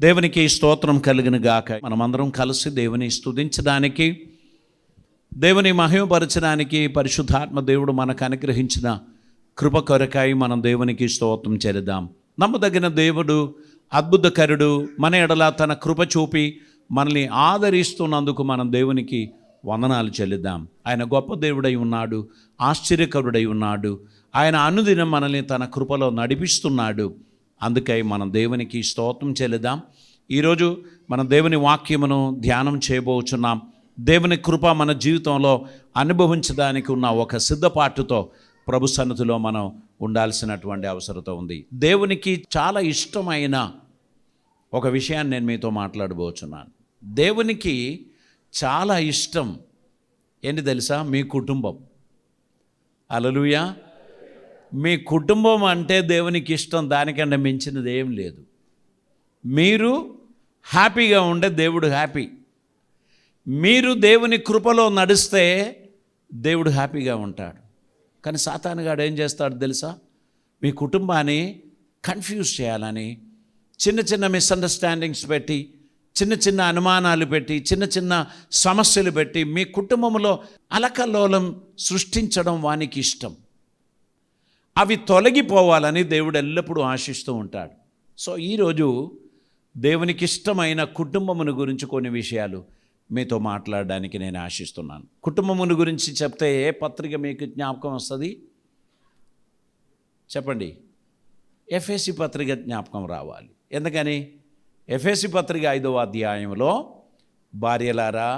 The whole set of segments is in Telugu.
దేవునికి స్తోత్రం కలుగును గాక. మనమందరం కలిసి దేవుని స్తుతించడానికి, దేవుని మహిమపరచడానికి పరిశుద్ధాత్మ దేవుడు మనకు అనుగ్రహించిన కృప కొరకై మనం దేవునికి స్తోత్రం చేద్దాం. నమ్మదగిన దేవుడు, అద్భుతకరుడు, మన ఎడల తన కృప చూపి మనల్ని ఆదరిస్తున్నందుకు మనం దేవునికి వందనాలు చెల్లిద్దాం. ఆయన గొప్ప దేవుడై ఉన్నాడు, ఆశ్చర్యకరుడై ఉన్నాడు. ఆయన అనుదినం మనల్ని తన కృపలో నడిపిస్తున్నాడు. అందుకై మనం దేవునికి స్తోత్రం చెల్లిద్దాం. ఈరోజు మనం దేవుని వాక్యమును ధ్యానం చేయబోచున్నాం. దేవుని కృప మన జీవితంలో అనుభవించడానికి ఉన్న ఒక సిద్ధపాటుతో ప్రభు సన్నిధిలో మనం ఉండాల్సినటువంటి అవసరత ఉంది. దేవునికి చాలా ఇష్టమైన ఒక విషయాన్ని నేను మీతో మాట్లాడబోచున్నాను. దేవునికి చాలా ఇష్టం ఏంటి తెలుసా? మీ కుటుంబం. హల్లెలూయా. మీ కుటుంబం అంటే దేవునికి ఇష్టం, దానికంటే మించినది ఏం లేదు. మీరు హ్యాపీగా ఉండే దేవుడు హ్యాపీ. మీరు దేవుని కృపలో నడిస్తే దేవుడు హ్యాపీగా ఉంటాడు. కానీ సాతానుగాడు ఏం చేస్తాడు తెలుసా? మీ కుటుంబాన్ని కన్ఫ్యూజ్ చేయాలని చిన్న చిన్న మిస్అండర్స్టాండింగ్స్ పెట్టి, చిన్న చిన్న అనుమానాలు పెట్టి, చిన్న చిన్న సమస్యలు పెట్టి మీ కుటుంబంలో అలకల్లోలం సృష్టించడం వానికి ఇష్టం. అవి తొలగిపోవాలని దేవుడు ఎల్లప్పుడూ ఆశిస్తూ ఉంటాడు. సో ఈరోజు దేవునికి ఇష్టమైన కుటుంబమును గురించి కొన్ని విషయాలు మీతో మాట్లాడడానికి నేను ఆశిస్తున్నాను. కుటుంబమును గురించి చెప్తే ఏ పత్రిక మీకు జ్ఞాపకం వస్తుంది? చెప్పండి. ఎఫెసీ పత్రిక జ్ఞాపకం రావాలి. ఎందుకని? ఎఫెసీ పత్రిక 5వ అధ్యాయంలో భార్యలారా,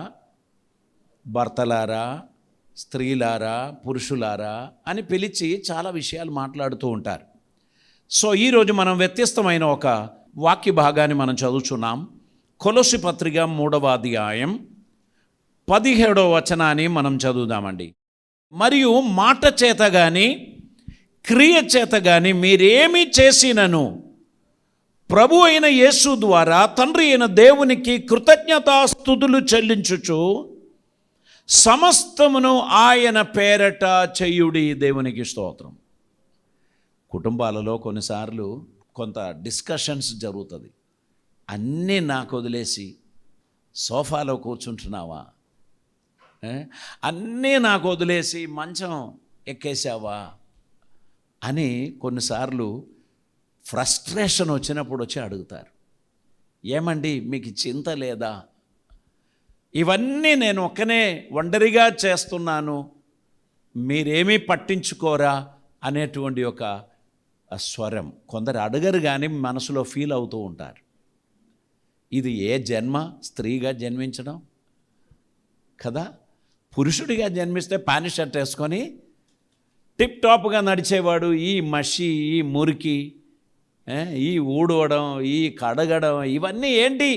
భర్తలారా, స్త్రీలారా, పురుషులారా అని పిలిచి చాలా విషయాలు మాట్లాడుతూ ఉంటారు. సో ఈరోజు మనం వ్యత్యస్తమైన ఒక వాక్య భాగాన్ని మనం చదువుచున్నాం. కొలొస్సీ పత్రిక 3వ అధ్యాయం 17వ వచనాన్ని మనం చదువుదామండి. మరియు మాట చేత కానీ క్రియ చేత కానీ మీరేమి చేసినను ప్రభు అయిన యేసు ద్వారా తండ్రి అయిన దేవునికి కృతజ్ఞతాస్తుతులు చెల్లించుచు సమస్తమును ఆయన పేరట చేయుడి. దేవునికి స్తోత్రం. కుటుంబాలలో కొన్నిసార్లు కొంత డిస్కషన్స్ జరుగుతుంది. అన్నీ నాకు వదిలేసి సోఫాలో కూర్చుంటున్నావా? అన్నీ నాకు వదిలేసి మంచం ఎక్కేసావా అని కొన్నిసార్లు ఫ్రస్ట్రేషన్ వచ్చినప్పుడు వచ్చి అడుగుతారు. ఏమండి మీకు చింత లేదా? ఇవన్నీ నేను ఒక్కనే ఒంటరిగా చేస్తున్నాను, మీరేమీ పట్టించుకోరా అనేటువంటి ఒక స్వరం. కొందరు అడగరు కానీ మనసులో ఫీల్ అవుతూ ఉంటారు. ఇది ఏ జన్మ? స్త్రీగా జన్మించడం కదా. పురుషుడిగా జన్మిస్తే ప్యాంట్ షర్ట్ వేసుకొని టిప్ టాప్గా నడిచేవాడు ఈ మషి, ఈ మురికి, ఈ ఊడవడం, ఈ కడగడం, ఇవన్నీ ఏంటి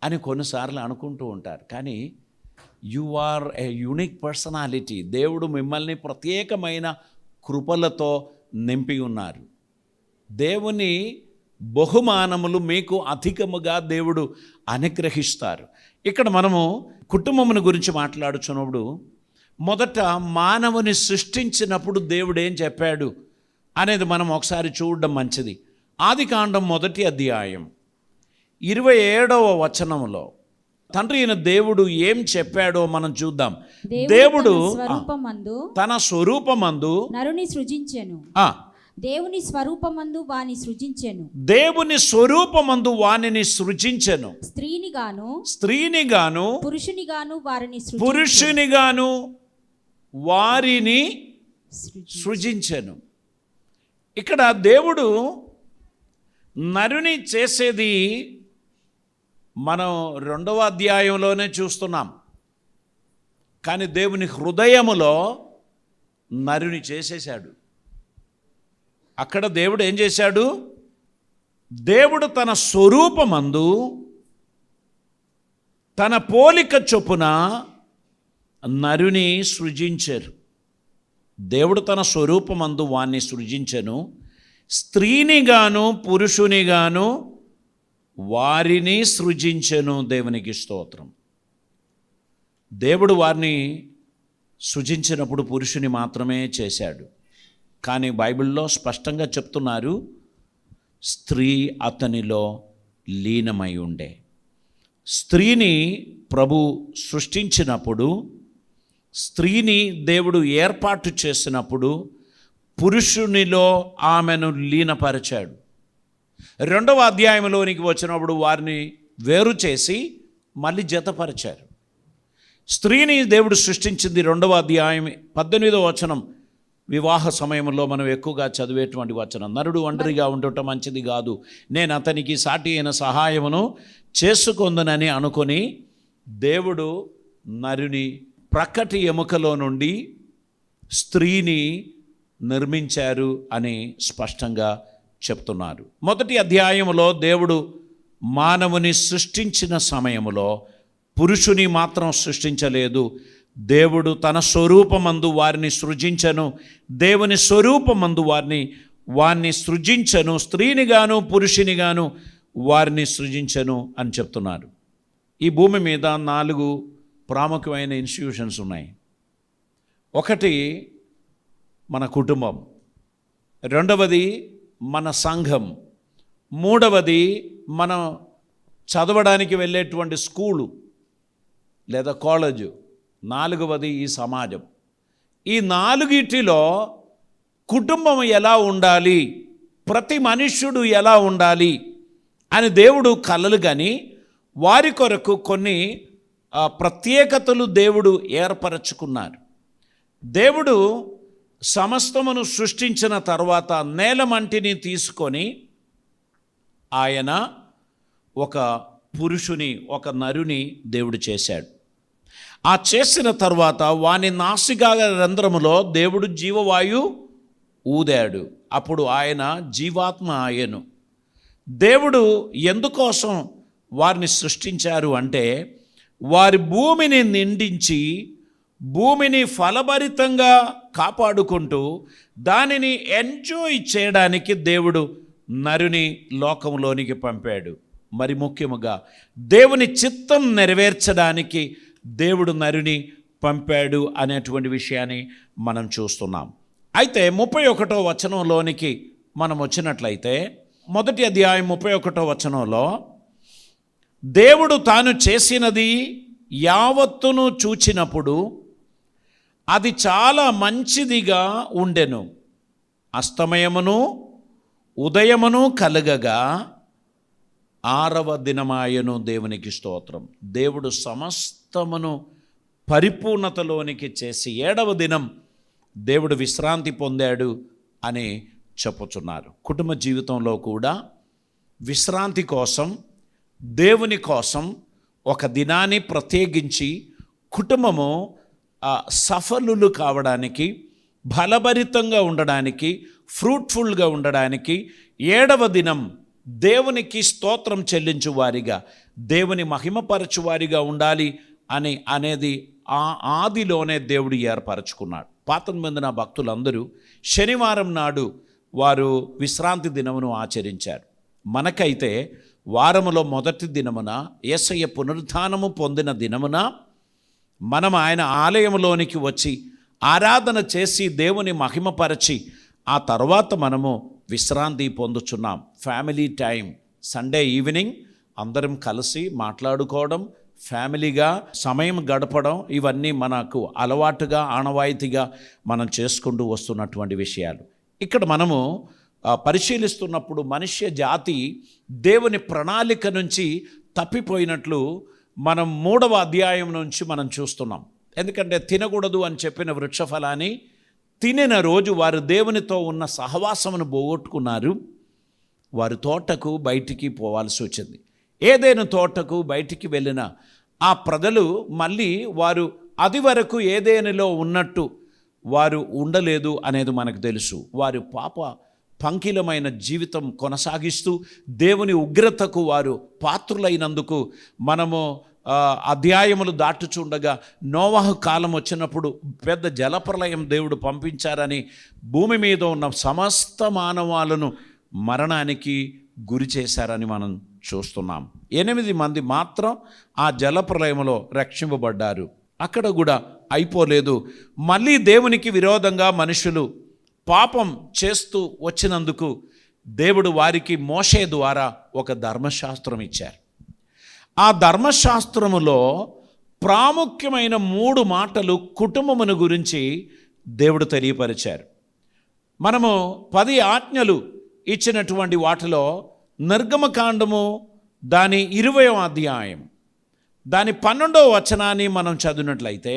అని కొన్నిసార్లు అనుకుంటూ ఉంటారు. కానీ you are a unique personality. దేవుడు మిమ్మల్ని ప్రత్యేకమైన కృపలతో నింపి ఉన్నారు. దేవుని బహుమానములు మీకు అధికముగా దేవుడు అనుగ్రహిస్తారు. ఇక్కడ మనము కుటుంబమును గురించి మాట్లాడుచున్నప్పుడు మొదట మానవుని సృష్టించినప్పుడు దేవుడు ఏం చెప్పాడు అనేది మనం ఒకసారి చూడడం మంచిది. ఆదికాండం 1వ అధ్యాయం 27వ వచనంలో తండ్రి అయిన దేవుడు ఏం చెప్పాడో మనం చూద్దాం. దేవుడు తన స్వరూపమందు నరుని సృజించెను. దేవుని స్వరూపమందు వాని సృజించెను. దేవుని స్వరూపమందు వానిని సృజించెను. స్త్రీని గాను పురుషుని గాను వారిని సృజించెను. ఇక్కడ దేవుడు నరుని చేసేది మనం 2వ అధ్యాయంలోనే చూస్తున్నాం. కానీ దేవుని హృదయములో నరుని చేసేశాడు. అక్కడ దేవుడు ఏం చేశాడు? దేవుడు తన స్వరూపమందు తన పోలిక చొప్పున నరుని సృజించారు. దేవుడు తన స్వరూపమందు వాణ్ణి సృజించెను. స్త్రీని గాను పురుషుని గాను వారిని సృజించెను. దేవునికి స్తోత్రం. దేవుడు వారిని సృజించినప్పుడు పురుషుని మాత్రమే చేశాడు. కానీ బైబిల్లో స్పష్టంగా చెప్తున్నారు, స్త్రీ అతనిలో లీనమై ఉండే. స్త్రీని ప్రభు సృష్టించినప్పుడు, స్త్రీని దేవుడు ఏర్పాటు చేసినప్పుడు పురుషునిలో ఆమెను లీనపరిచాడు. 2వ అధ్యాయంలోనికి వచ్చినప్పుడు వారిని వేరు చేసి మళ్ళీ జతపరిచారు. స్త్రీని దేవుడు సృష్టించింది 2వ అధ్యాయం 18వ వచనం, వివాహ సమయంలో మనం ఎక్కువగా చదివేటువంటి వచనం. నరుడు ఒంటరిగా ఉండటం మంచిది కాదు, నేను అతనికి సాటి అయిన సహాయమును చేసుకొందునని అనుకొని దేవుడు నరుని ప్రక్కటి ఎముకలో నుండి స్త్రీని నిర్మించారు అని స్పష్టంగా చెప్తున్నారు. మొదటి అధ్యాయంలో దేవుడు మానవుని సృష్టించిన సమయంలో పురుషుని మాత్రం సృష్టించలేదు. దేవుడు తన స్వరూపమందు వారిని సృజించను, దేవుని స్వరూపమందు వారిని సృజించను, స్త్రీనిగాను పురుషునిగాను వారిని సృజించను అని చెప్తున్నారు. ఈ భూమి మీద 4 ప్రాముఖ్యమైన ఇన్స్టిట్యూషన్స్ ఉన్నాయి. ఒకటి మన కుటుంబం, 2వది మన సంఘం, 3వది మనం చదవడానికి వెళ్ళేటువంటి స్కూలు లేదా కాలేజు, 4వది ఈ సమాజం. ఈ 4 కుటుంబం ఎలా ఉండాలి, ప్రతి మనుష్యుడు ఎలా ఉండాలి అని దేవుడు కలలు కానీ వారి కొరకు కొన్ని ప్రత్యేకతలు దేవుడు ఏర్పరచుకున్నారు. దేవుడు సమస్తమును సృష్టించిన తర్వాత నేలమంటిని తీసుకొని ఆయన ఒక పురుషుని, ఒక నరుని దేవుడు చేశాడు. ఆ చేసిన తర్వాత వాని నాసికా రంధ్రములో దేవుడు జీవవాయు ఊదాడు. అప్పుడు ఆయన జీవాత్మ ఆయను. దేవుడు ఎందుకోసం వారిని సృష్టించారు అంటే, వారి భూమిని నిండించి భూమిని ఫలభరితంగా కాపాడుకుంటూ దానిని ఎంజాయ్ చేయడానికి దేవుడు నరుని లోకంలోనికి పంపాడు. మరి ముఖ్యముగా దేవుని చిత్తం నెరవేర్చడానికి దేవుడు నరుని పంపాడు అనేటువంటి విషయాన్ని మనం చూస్తున్నాం. అయితే 31వ వచనంలోనికి మనం వచ్చినట్లయితే, మొదటి అధ్యాయం 31వ వచనంలో దేవుడు తాను చేసినది యావత్తును చూచినప్పుడు అది చాలా మంచిదిగా ఉండెను. అస్తమయమును ఉదయమును కలగగా 6వ దినమాయను. దేవునికి స్తోత్రం. దేవుడు సమస్తమును పరిపూర్ణతలోనికి చేసి 7వ దినం దేవుడు విశ్రాంతి పొందాడు అని చెప్పుచున్నారు. కుటుంబ జీవితంలో కూడా విశ్రాంతి కోసం, దేవుని కోసం ఒక దినాన్ని ప్రత్యేకించి కుటుంబము సఫలులు కావడానికి, బలభరితంగా ఉండడానికి, ఫ్రూట్ఫుల్గా ఉండడానికి 7వ దినం దేవునికి స్తోత్రం చెల్లించువారిగా, దేవుని మహిమపరచువారిగా ఉండాలి అనేది ఆ ఆదిలోనే దేవుడు ఏర్పరచుకున్నాడు. పాత నిబంధన భక్తులందరూ శనివారం నాడు వారు విశ్రాంతి దినమును ఆచరించారు. మనకైతే వారములో మొదటి దినమున, యేసయ్య పునరుత్థానము పొందిన దినమున మనం ఆయన ఆలయంలోనికి వచ్చి ఆరాధన చేసి దేవుని మహిమపరచి ఆ తర్వాత మనము విశ్రాంతి పొందుచున్నాం. ఫ్యామిలీ టైం, సండే ఈవినింగ్ అందరం కలిసి మాట్లాడుకోవడం, ఫ్యామిలీగా సమయం గడపడం, ఇవన్నీ మనకు అలవాటుగా, ఆనవాయితీగా మనం చేసుకుంటూ వస్తున్నటువంటి విషయాలు. ఇక్కడ మనము పరిశీలిస్తున్నప్పుడు మనుష్య జాతి దేవుని ప్రణాళిక నుంచి తప్పిపోయినట్లు మనం 3వ అధ్యాయం నుంచి మనం చూస్తున్నాం. ఎందుకంటే తినకూడదు అని చెప్పిన వృక్షఫలాన్ని తినిన రోజు వారు దేవునితో ఉన్న సహవాసమును పోగొట్టుకున్నారు. వారు తోటకు బయటికి పోవాల్సి వచ్చింది. ఏదైనా తోటకు బయటికి వెళ్ళిన ఆ ప్రజలు మళ్ళీ వారు అది వరకు ఏదేనిలో ఉన్నట్టు వారు ఉండలేదు అనేది మనకు తెలుసు. వారు పాప పంకిలమైన జీవితం కొనసాగిస్తూ దేవుని ఉగ్రతకు వారు పాత్రులైనందుకు మనము అధ్యాయములు దాటుచుండగా నోవహు కాలం వచ్చినప్పుడు పెద్ద జలప్రలయం దేవుడు పంపించారని భూమి మీద ఉన్న సమస్త మానవాలను మరణానికి గురి చేశారని మనం చూస్తున్నాం. 8 మంది మాత్రం ఆ జలప్రలయంలో రక్షింపబడ్డారు. అక్కడ కూడా అయిపోలేదు. మళ్ళీ దేవునికి విరోధంగా మనుషులు పాపం చేస్తూ వచ్చినందుకు దేవుడు వారికి మోషే ద్వారా ఒక ధర్మశాస్త్రం ఇచ్చారు. ఆ ధర్మశాస్త్రములో ప్రాముఖ్యమైన 3 మాటలు కుటుంబమును గురించి దేవుడు తెలియపరిచారు. మనము 10 ఆజ్ఞలు ఇచ్చినటువంటి వాటిలో నిర్గమకాండము దాని 20వ అధ్యాయం దాని 12వ వచనాన్ని మనం చదివినట్లయితే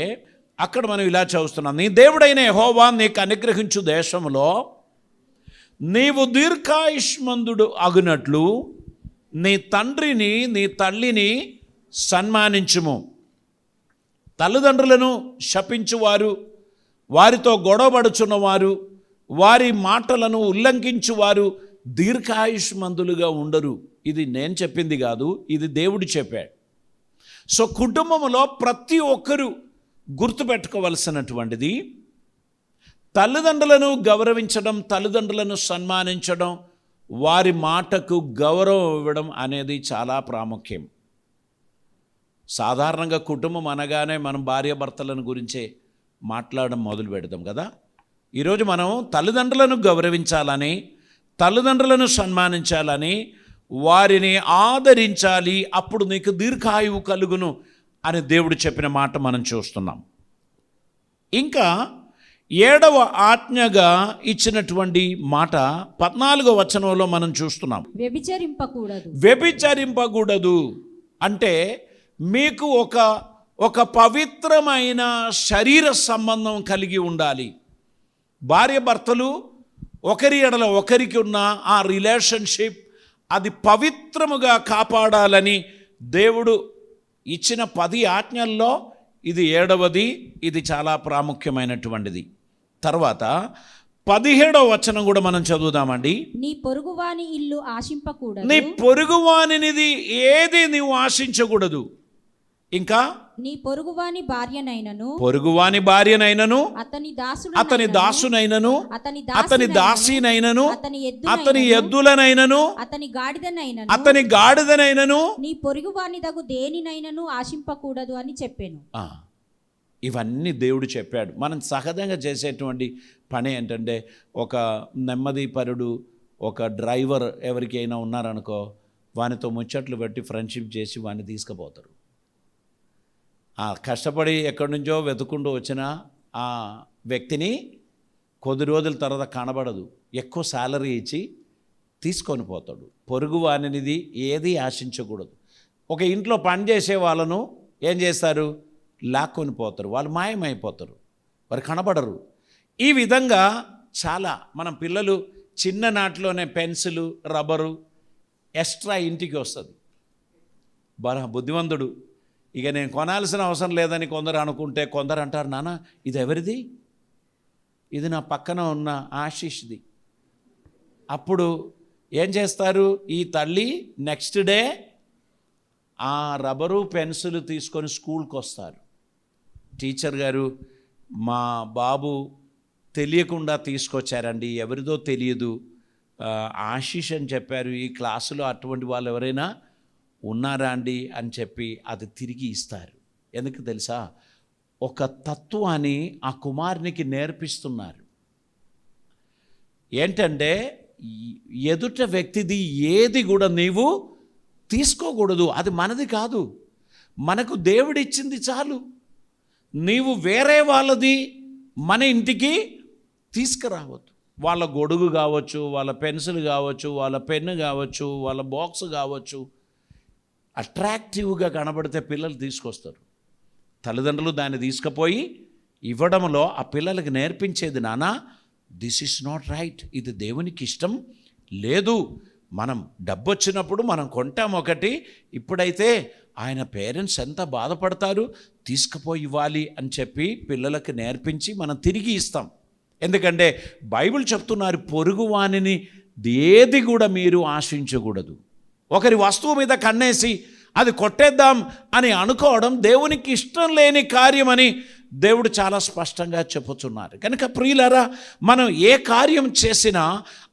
అక్కడ మనం ఇలా చదువుతున్నాం. నీ దేవుడైన యెహోవా నీకు అనుగ్రహించు దేశములో నీవు దీర్ఘాయుష్మంతుడు అగునట్లు నీ తండ్రిని నీ తల్లిని సన్మానించుము. తల్లిదండ్రులను శపించువారు, వారితో గొడవపడుచున్నవారు, వారి మాటలను ఉల్లంఘించువారు దీర్ఘాయుష్మంతులుగా ఉండరు. ఇది నేను చెప్పింది కాదు, ఇది దేవుడు చెప్పాడు. సో కుటుంబంలో ప్రతి ఒక్కరూ గుర్తుపెట్టుకోవలసినటువంటిది తల్లిదండ్రులను గౌరవించడం, తల్లిదండ్రులను సన్మానించడం, వారి మాటకు గౌరవం ఇవ్వడం అనేది చాలా ప్రాముఖ్యం. సాధారణంగా కుటుంబం అనగానే మనం భార్యాభర్తలను గురించే మాట్లాడడం మొదలు పెడతాం కదా. ఈరోజు మనం తల్లిదండ్రులను గౌరవించాలని, తల్లిదండ్రులను సన్మానించాలని, వారిని ఆదరించాలి, అప్పుడు నీకు దీర్ఘాయువు కలుగును అని దేవుడు చెప్పిన మాట మనం చూస్తున్నాం. ఇంకా 7వ ఆజ్ఞగా ఇచ్చినటువంటి మాట 14వ వచనంలో మనం చూస్తున్నాం. వ్యభిచరింపకూడదు అంటే మీకు ఒక పవిత్రమైన శరీర సంబంధం కలిగి ఉండాలి. భార్య భర్తలు ఒకరి ఎడల ఒకరికి ఉన్న ఆ రిలేషన్షిప్ అది పవిత్రముగా కాపాడాలని దేవుడు ఇచ్చిన 10 ఆజ్ఞల్లో ఇది 7వది. ఇది చాలా ప్రాముఖ్యమైనటువంటిది. తర్వాత 17వ వచనం కూడా మనం చదువుదామండి. నీ పొరుగువాని ఇల్లు ఆశింపకూడదు. నీ పొరుగువానిది ఏది నీవు ఆశించకూడదు. ఇంకా నీ పొరుగువాని భార్యనైనను అతని దాసునైనను అతని దాసినైనను అతని ఎద్దులనైనను అతని గాడిదనైనను నీ పొరుగువాని దగు దేనినైనను ఆశింపకూడదు అని చెప్పాను. ఇవన్నీ దేవుడు చెప్పాడు. మనం సహజంగా చేసేటువంటి పని ఏంటంటే, ఒక నెమ్మది పరుడు, ఒక డ్రైవర్ ఎవరికైనా ఉన్నారనుకో, వానితో ముచ్చట్లు పెట్టి ఫ్రెండ్షిప్ చేసి వాడిని తీసుకుపోతారు. కష్టపడి ఎక్కడి నుంచో వెతుకుంటూ వచ్చిన ఆ వ్యక్తిని కొద్ది రోజుల తర్వాత కనబడదు, ఎక్కువ శాలరీ ఇచ్చి తీసుకొని పోతాడు. పొరుగు వానిది ఏది ఆశించకూడదు. ఒక ఇంట్లో పనిచేసే వాళ్ళను ఏం చేస్తారు, లాక్కొని పోతారు, వాళ్ళు మాయమైపోతారు, వారు కనబడరు. ఈ విధంగా చాలా మనం పిల్లలు చిన్ననాటిలోనే పెన్సిలు, రబ్బరు ఎక్స్ట్రా ఇంటికి వస్తుంది. బుద్ధిమంతుడు ఇక నేను కొనాల్సిన అవసరం లేదని కొందరు అనుకుంటే, కొందరు అంటారు, నాన్న ఇది ఎవరిది, ఇది నా పక్కన ఉన్న ఆశీష్ది. అప్పుడు ఏం చేస్తారు, ఈ తల్లి నెక్స్ట్ డే ఆ రబ్బరు పెన్సిల్ తీసుకొని స్కూల్కి వస్తారు. టీచర్ గారు, మా బాబు తెలియకుండా తీసుకొచ్చారండి, ఎవరిదో తెలియదు, ఆశీష్ అని చెప్పారు, ఈ క్లాసులో అటువంటి వాళ్ళు ఎవరైనా ఉన్నారా అండి అని చెప్పి అది తిరిగి ఇస్తారు. ఎందుకు తెలుసా, ఒక తత్వాన్ని ఆ కుమారునికి నేర్పిస్తున్నారు. ఏంటంటే, ఎదుట వ్యక్తిది ఏది కూడా నీవు తీసుకోకూడదు, అది మనది కాదు, మనకు దేవుడిచ్చింది చాలు. నీవు వేరే వాళ్ళది మన ఇంటికి తీసుకురావద్దు. వాళ్ళ గొడుగు కావచ్చు, వాళ్ళ పెన్సిల్ కావచ్చు, వాళ్ళ పెన్ను కావచ్చు, వాళ్ళ బాక్స్ కావచ్చు, అట్రాక్టివ్గా కనబడితే పిల్లలు తీసుకొస్తారు. తల్లిదండ్రులు దాన్ని తీసుకుపోయి ఇవ్వడంలో ఆ పిల్లలకి నేర్పించేది, నాన్న దిస్ ఈజ్ నాట్ రైట్, ఇది దేవునికి ఇష్టం లేదు. మనం డబ్బు వచ్చినప్పుడు మనం కొంటాం ఒకటి, ఇప్పుడైతే ఆయన పేరెంట్స్ ఎంత బాధపడతారు, తీసుకుపోయి ఇవ్వాలి అని చెప్పి పిల్లలకు నేర్పించి మనం తిరిగి ఇస్తాం. ఎందుకంటే బైబిల్ చెప్తున్నారు, పొరుగువానిని ఏది కూడా మీరు ఆశించకూడదు. ఒకరి వస్తువు మీద కన్నేసి అది కొట్టేద్దాం అని అనుకోవడం దేవునికి ఇష్టం లేని కార్యమని దేవుడు చాలా స్పష్టంగా చెప్పుచున్నారు. కనుక ప్రియులారా, మనం ఏ కార్యం చేసినా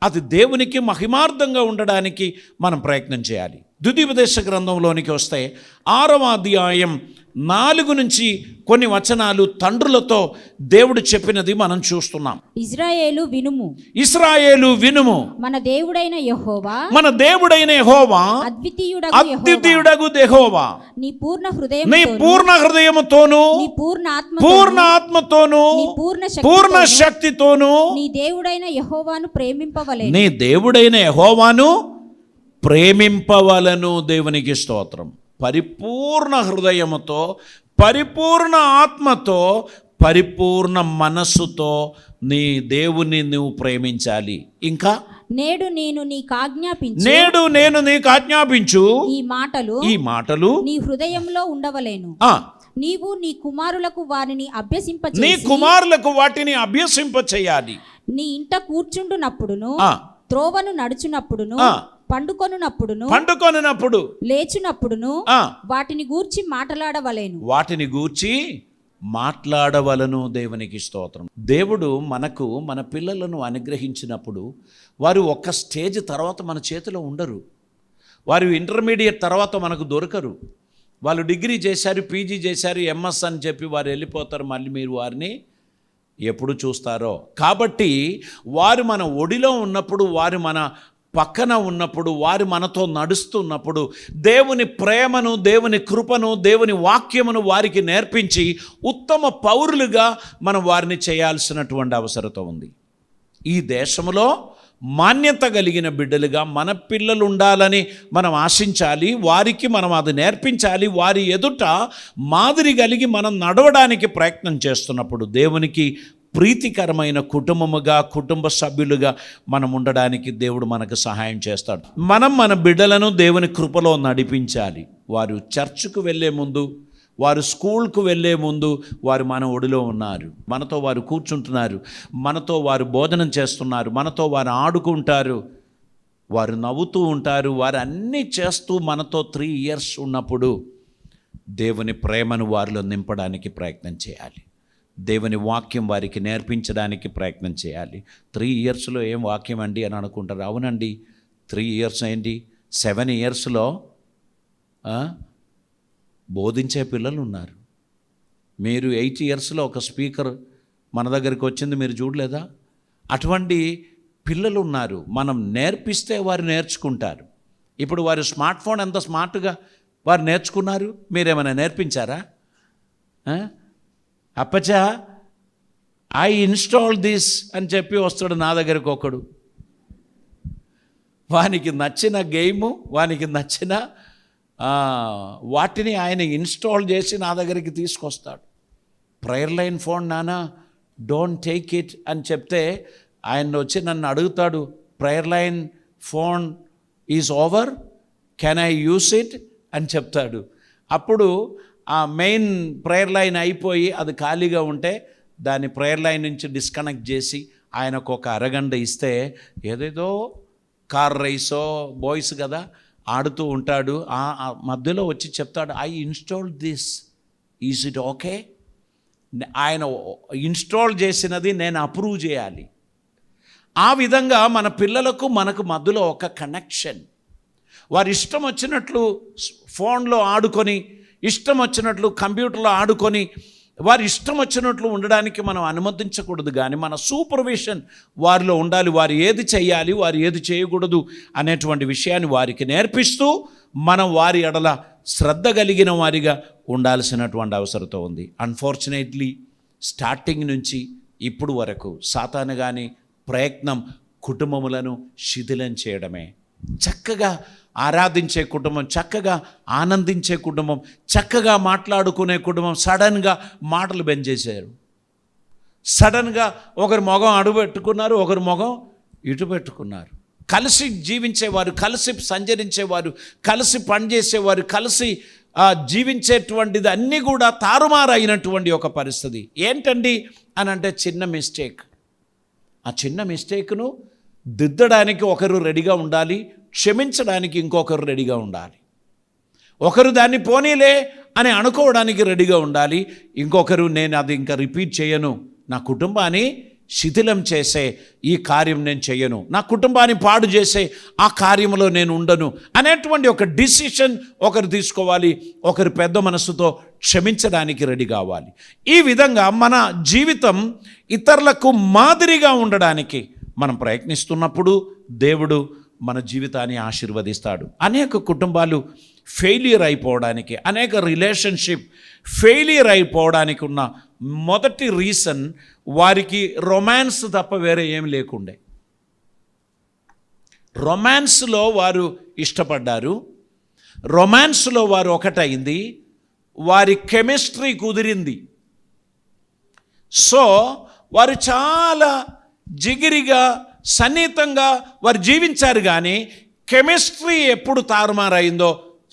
అది దేవునికి మహిమార్థంగా ఉండడానికి మనం ప్రయత్నం చేయాలి. ద్వితీయోపదేశ గ్రంథంలోనికి వస్తే 6వ అధ్యాయం 4 నుంచి కొన్ని వచనాలు తండ్రులతో దేవుడు చెప్పినది మనం చూస్తున్నాం. ఇజ్రాయేలు వినుము, ఇశ్రాయేలు వినుము, మన దేవుడైన యెహోవా, మన దేవుడైన యెహోవా, అద్వితీయుడగు యెహోవా, నీ పూర్ణ నీ హృదయం, పూర్ణ హృదయముతోను, నీ పూర్ణ పూర్ణ ఆత్మతోను, నీ పూర్ణ శక్తితోను నీ దేవుడైన యెహోవాను ప్రేమింపవలెను. నీ దేవుడైన యెహోవాను ప్రేమింపవలను. దేవునికి స్తోత్రం. పరిపూర్ణ హృదయముతో, పరిపూర్ణ ఆత్మతో, పరిపూర్ణ మనస్సుతో నీ దేవుని నువ్వు ప్రేమించాలి. ఇంకా నేడు నేను నీకు ఆజ్ఞాపించు ఈ మాటలు నీ హృదయంలో ఉండవలేను. నీవు నీ కుమారులకు వారిని వాటిని అభ్యసింప చేయాలి. నీ ఇంట కూర్చుండునప్పుడును, త్రోవను నడుచునప్పుడును, పండుకొనునప్పుడు, లేచునప్పుడును వాటిని గూర్చి మాట్లాడవలెను. దేవునికి స్తోత్రం. దేవుడు మనకు మన పిల్లలను అనుగ్రహించినప్పుడు వారు ఒక్క స్టేజ్ తర్వాత మన చేతిలో ఉండరు. వారు ఇంటర్మీడియట్ తర్వాత మనకు దొరకరు. వాళ్ళు డిగ్రీ చేశారు, పీజీ చేశారు, ఎంఎస్ అని చెప్పి వారు వెళ్ళిపోతారు. మళ్ళీ మీరు వారిని ఎప్పుడు చూస్తారో. కాబట్టి వారు మన ఒడిలో ఉన్నప్పుడు, వారు మన పక్కన ఉన్నప్పుడు, వారు మనతో నడుస్తున్నప్పుడు దేవుని ప్రేమను, దేవుని కృపను, దేవుని వాక్యమును వారికి నేర్పించి ఉత్తమ పౌరులుగా మనం వారిని చేయాల్సినటువంటి అవసరత ఉంది. ఈ దేశంలో మాన్యత కలిగిన బిడ్డలుగా మన పిల్లలు ఉండాలని మనం ఆశించాలి. వారికి మనం అది నేర్పించాలి. వారి ఎదుట మాదిరి కలిగి మనం నడవడానికి ప్రయత్నం చేస్తున్నప్పుడు దేవునికి ప్రీతికరమైన కుటుంబముగా, కుటుంబ సభ్యులుగా మనం ఉండడానికి దేవుడు మనకు సహాయం చేస్తాడు. మనం మన బిడ్డలను దేవుని కృపలో నడిపించాలి. వారు చర్చ్కు వెళ్ళే ముందు, వారు స్కూల్కు వెళ్ళే ముందు వారు మన ఒడిలో ఉన్నారు. మనతో వారు కూర్చుంటున్నారు, మనతో వారు భోజనం చేస్తున్నారు, మనతో వారు ఆడుకుంటారు, వారు నవ్వుతూ ఉంటారు. వారు అన్నీ చేస్తూ మనతో 3 years ఉన్నప్పుడు దేవుని ప్రేమను వారిలో నింపడానికి ప్రయత్నం చేయాలి. దేవుని వాక్యం వారికి నేర్పించడానికి ప్రయత్నం చేయాలి. 3 yearsలో ఏం వాక్యం అండి అని అనుకుంటారు. అవునండి, 3 years ఏంటి, 7 yearsలో బోధించే పిల్లలు ఉన్నారు. మీరు 8 yearsలో ఒక స్పీకర్ మన దగ్గరికి వచ్చింది, మీరు చూడలేదా? అటువంటి పిల్లలు ఉన్నారు. మనం నేర్పిస్తే వారు నేర్చుకుంటారు. ఇప్పుడు వారు స్మార్ట్ ఫోన్ ఎంత స్మార్ట్గా వారు నేర్చుకున్నారు. మీరేమైనా నేర్పించారా? అప్పచా ఐ ఇన్స్టాల్ దిస్ అని చెప్పి వస్తాడు నా దగ్గరకు ఒకడు. వానికి నచ్చిన గేము, వానికి నచ్చిన వాటిని ఆయన ఇన్స్టాల్ చేసి నా దగ్గరికి తీసుకొస్తాడు. ప్రేయర్ లైన్ ఫోన్ నానా, డోంట్ టేక్ ఇట్ అని చెప్తే ఆయన వచ్చి నన్ను అడుగుతాడు, prayer line phone is over, can I use it అని చెప్తాడు. అప్పుడు ఆ మెయిన్ ప్రేయర్ లైన్ అయిపోయి అది ఖాళీగా ఉంటే దాన్ని ప్రేయర్ లైన్ నుంచి డిస్కనెక్ట్ చేసి ఆయనకు ఒక అరగంట ఇస్తే ఏదేదో కార్ రైసో, బాయ్స్ కదా ఆడుతూ ఉంటాడు. ఆ మధ్యలో వచ్చి చెప్తాడు, I install this, is it okay? ఆయన ఇన్స్టాల్ చేసినది నేను అప్రూవ్ చేయాలి. ఆ విధంగా మన పిల్లలకు మనకు మధ్యలో ఒక కనెక్షన్. వారి ఇష్టం వచ్చినట్లు ఫోన్లో ఆడుకొని, ఇష్టం వచ్చినట్లు కంప్యూటర్లో ఆడుకొని, వారి ఇష్టం వచ్చినట్లు ఉండడానికి మనం అనుమతించకూడదు. కానీ మన సూపర్విజన్ వారిలో ఉండాలి. వారు ఏది చేయాలి, వారు ఏది చేయకూడదు అనేటువంటి విషయాన్ని వారికి నేర్పిస్తూ మనం వారి ఎడల శ్రద్ధ కలిగిన వారిగా ఉండాల్సినటువంటి అవసరత ఉంది. అన్ఫార్చునేట్లీ స్టార్టింగ్ నుంచి ఇప్పుడు వరకు సాతాను కానీ ప్రయత్నం కుటుంబములను శిథిలం చేయడమే. చక్కగా ఆరాధించే కుటుంబం, చక్కగా ఆనందించే కుటుంబం, చక్కగా మాట్లాడుకునే కుటుంబం సడన్గా మాటలు బెంచేశారు. సడన్గా ఒకరి మొగం అడుగు పెట్టుకున్నారు, ఒకరి మొగం ఇటు పెట్టుకున్నారు. కలిసి జీవించేవారు, కలిసి సంచరించేవారు, కలిసి పనిచేసేవారు, కలిసి జీవించేటువంటిది అన్నీ కూడా తారుమారైనటువంటి ఒక పరిస్థితి. ఏంటండి అని అంటే చిన్న మిస్టేక్. ఆ చిన్న మిస్టేక్ను దిద్దడానికి ఒకరు రెడీగా ఉండాలి, క్షమించడానికి ఇంకొకరు రెడీగా ఉండాలి. ఒకరు దాన్ని పోనీలే అని అనుకోవడానికి రెడీగా ఉండాలి, ఇంకొకరు నేను అది ఇంకా రిపీట్ చేయను, నా కుటుంబాన్ని శిథిలం చేసే ఈ కార్యం నేను చేయను, నా కుటుంబాన్ని పాడు చేసే ఆ కార్యంలో నేను ఉండను అనేటువంటి ఒక డిసిషన్ ఒకరు తీసుకోవాలి. ఒకరు పెద్ద మనసుతో క్షమించడానికి రెడీ కావాలి. ఈ విధంగా మన జీవితం ఇతరులకు మాదిరిగా ఉండడానికి మనం ప్రయత్నిస్తున్నప్పుడు దేవుడు మన జీవితాన్ని ఆశీర్వదిస్తాడు. అనేక కుటుంబాలు ఫెయిలియర్ అయిపోవడానికి, అనేక రిలేషన్షిప్ ఫెయిలియర్ అయిపోవడానికి ఉన్న మొదటి రీజన్ వారికి రొమాన్స్ తప్ప వేరే ఏం లేకుండే. రొమాన్స్లో వారు ఇష్టపడ్డారు, రొమాన్స్లో వారు ఒకటైంది, వారి కెమిస్ట్రీ కుదిరింది. సో వారు చాలా జిగిరిగా సన్నిహితంగా వారు జీవించారు. కానీ కెమిస్ట్రీ ఎప్పుడు తారుమారైందో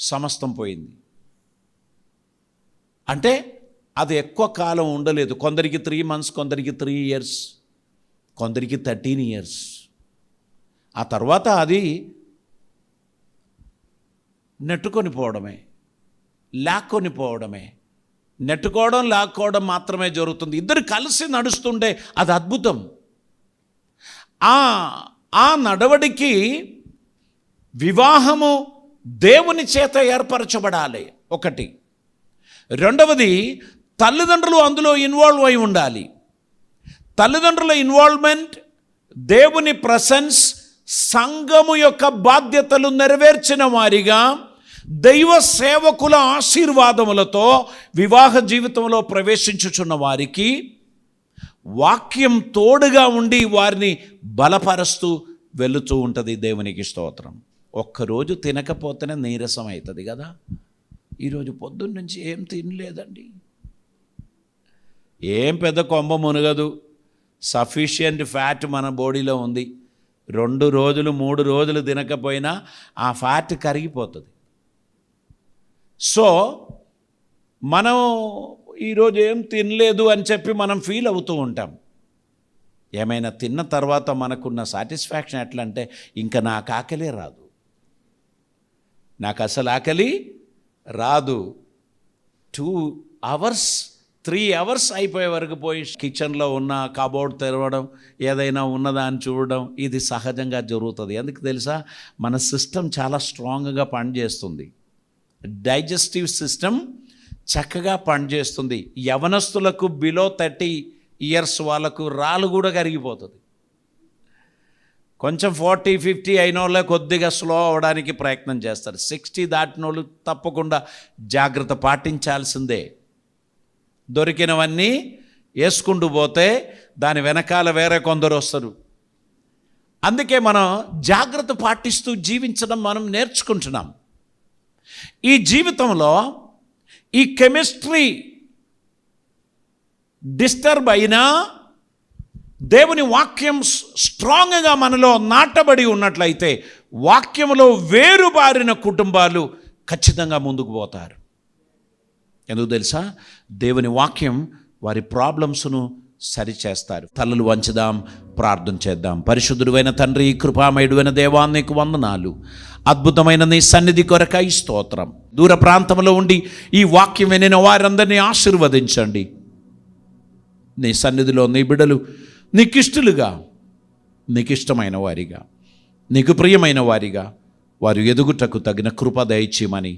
సమస్తం పోయింది. అంటే అది ఎక్కువ కాలం ఉండలేదు. కొందరికి 3 months, కొందరికి 3 years, కొందరికి 13 years. ఆ తర్వాత అది నెట్టుకొని పోవడమే, లాక్కొని పోవడమే. నెట్టుకోవడం లాక్కోవడం మాత్రమే జరుగుతుంది. ఇద్దరు కలిసి నడుస్తుంటే అది అద్భుతం. ఆ నడవడికి వివాహము దేవుని చేత ఏర్పరచబడాలి ఒకటి. రెండవది, తల్లిదండ్రులు అందులో ఇన్వాల్వ్ అయి ఉండాలి. తల్లిదండ్రుల ఇన్వాల్వ్మెంట్, దేవుని ప్రెసెన్స్, సంఘము యొక్క బాధ్యతలు నెరవేర్చిన వారిగా దైవ సేవకుల ఆశీర్వాదములతో వివాహ జీవితంలో ప్రవేశించుచున్న వారికి వాక్యం తోడుగా ఉండి వారిని బలపరుస్తూ వెళుతూ ఉంటుంది. దేవునికి స్తోత్రం. ఒక్కరోజు తినకపోతేనే నీరసం అవుతుంది కదా. ఈరోజు పొద్దున్న నుంచి ఏం తినలేదండి, ఏం పెద్ద కొంబ మునగదు, సఫిషియంట్ ఫ్యాట్ మన బాడీలో ఉంది. 2 రోజులు 3 రోజులు తినకపోయినా ఆ ఫ్యాట్ కరిగిపోతుంది. సో మనం ఈరోజు ఏం తినలేదు అని చెప్పి మనం ఫీల్ అవుతూ ఉంటాం. ఏమైనా తిన్న తర్వాత మనకున్న సాటిస్ఫాక్షన్ ఎట్లా అంటే, ఇంకా నాకు ఆకలే రాదు, నాకు అసలు ఆకలి రాదు. 2 hours 3 hours అయిపోయే వరకు పోయి కిచెన్లో ఉన్న కబోర్డ్ తెరవడం, ఏదైనా ఉన్నదా అని చూడడం, ఇది సహజంగా జరుగుతుంది. ఎందుకు తెలుసా? మన సిస్టమ్ చాలా స్ట్రాంగ్గా పనిచేస్తుంది. డైజెస్టివ్ సిస్టమ్ చక్కగా పనిచేస్తుంది. యవనస్తులకు బిలో 30 years వాళ్ళకు రాళ్ళు కూడా కరిగిపోతుంది. కొంచెం 40-50 అయిన వాళ్ళే కొద్దిగా స్లో అవ్వడానికి ప్రయత్నం చేస్తారు. 60 దాటిన వాళ్ళు తప్పకుండా జాగ్రత్త పాటించాల్సిందే. దొరికినవన్నీ వేసుకుంటూ పోతే దాని వెనకాల వేరే కొందరు వస్తారు. అందుకే మనం జాగ్రత్త పాటిస్తూ జీవించడం మనం నేర్చుకుంటున్నాం. ఈ జీవితంలో ఈ కెమిస్ట్రీ డిస్టర్బ్ అయినా దేవుని వాక్యం స్ట్రాంగ్గా మనలో నాటబడి ఉన్నట్లయితే వాక్యంలో వేరుబారిన కుటుంబాలు ఖచ్చితంగా ముందుకు పోతారు. ఎందుకు తెలుసా? దేవుని వాక్యం వారి ప్రాబ్లమ్స్ను సరిచేస్తారు. తలలు వంచుదాం, ప్రార్థన చేద్దాం. పరిశుద్ధుడైన తండ్రి, కృపామయుడైన దేవా, నీకు వందనాలు. అద్భుతమైన నీ సన్నిధి కొరకై స్తోత్రం. దూర ప్రాంతంలో ఉండి ఈ వాక్యం వినిన వారందరినీ ఆశీర్వదించండి. నీ సన్నిధిలో నీ బిడ్డలు నీకిష్టులుగా, నీకిష్టమైన వారిగా, నీకు ప్రియమైన వారిగా వారు ఎదుగుటకు తగిన కృప దయచేయమని,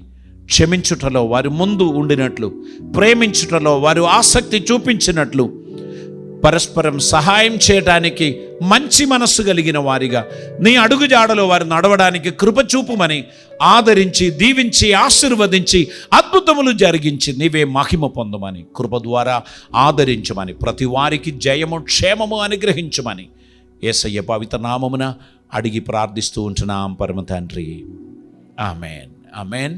క్షమించుటలో వారు ముందు ఉండినట్లు, ప్రేమించుటలో వారు ఆసక్తి చూపించినట్లు, పరస్పరం సహాయం చేయడానికి మంచి మనస్సు కలిగిన వారిగా నీ అడుగుజాడలో వారు నడవడానికి కృప చూపుమని ఆదరించి, దీవించి, ఆశీర్వదించి, అద్భుతములు జరిగించి నీవే మహిమ పొందమని, కృప ద్వారా ఆదరించమని, ప్రతి వారికి జయము క్షేమము అనుగ్రహించమని యేసయ్య పవిత్ర నామమున అడిగి ప్రార్థిస్తూ ఉంటున్నాం పరమ తండ్రి. Amen, amen.